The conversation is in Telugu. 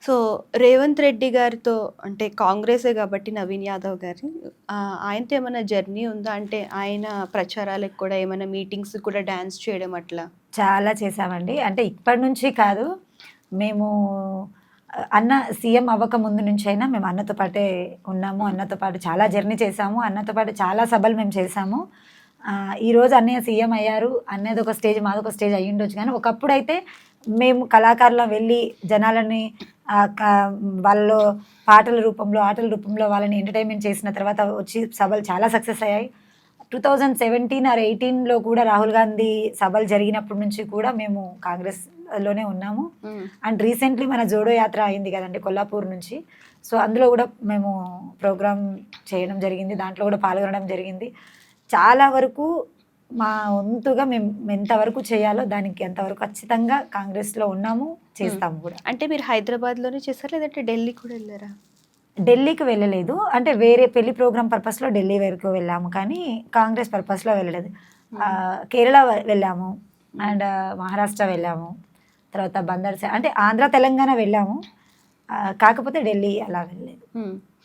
సో, రేవంత్ రెడ్డి గారితో అంటే కాంగ్రెసే గాబట్టి నవీన్ యాదవ్ గారు ఆయనతో ఏమన్నా జర్నీ ఉందా? అంటే ఆయన ప్రచారాలకు కూడా ఏమైనా మీటింగ్స్‌కి కూడా డాన్స్ చేయడం అట్లా? చాలా చేశామండి. అంటే ఇప్పటి నుంచి కాదు. మేము అన్న సీఎం అవ్వక ముందు నుంచైనా మేము అన్నతో పాటే ఉన్నాము. అన్నతో పాటు చాలా జర్నీ చేశాము. అన్నతో పాటు చాలా సభలు మేము చేశాము. ఈరోజు అన్నయ్య సీఎం అయ్యారు. అన్నయ్యది ఒక స్టేజ్, మాదొక స్టేజ్ అయ్యుండొచ్చు గానీ, ఒకప్పుడైతే మేము కళాకారులం వెళ్ళి జనాలని వాళ్ళలో పాటల రూపంలో, ఆటల రూపంలో వాళ్ళని ఎంటర్‌టైన్‌మెంట్ చేసిన తర్వాత వచ్చి సభలు చాలా సక్సెస్ అయ్యాయి. 2017 ఆర్ 18లో కూడా రాహుల్ గాంధీ సభలు జరిగినప్పటి నుంచి కూడా మేము కాంగ్రెస్‌లోనే ఉన్నాము. అండ్ రీసెంట్‌లీ మన జోడో యాత్ర అయింది కదండీ కొల్లాపూర్ నుంచి. సో, అందులో కూడా మేము ప్రోగ్రామ్ చేయడం జరిగింది. దాంట్లో కూడా పాల్గొనడం జరిగింది. చాలా వరకు మా వంతుగా మేము ఎంతవరకు చేయాలో దానికి అంతవరకు ఖచ్చితంగా కాంగ్రెస్‌లో ఉన్నాము, చేస్తాము కూడా. అంటే మీరు హైదరాబాద్‌లోనే చేసారా? లేదంటే ఢిల్లీ కూడా ఎళ్లారా? ఢిల్లీకి వెళ్ళలేదు. అంటే వేరే పెళ్లి ప్రోగ్రామ్ పర్పస్‌లో ఢిల్లీ వరకు వెళ్ళాము. కానీ కాంగ్రెస్ పర్పస్‌లో వెళ్ళలేదు. కేరళ వెళ్ళాము. అండ్ మహారాష్ట్ర వెళ్ళాము. తర్వాత అంటే ఆంధ్ర, తెలంగాణ వెళ్ళాము. కాకపోతే ఢిల్లీ అలా వెళ్ళలేదు.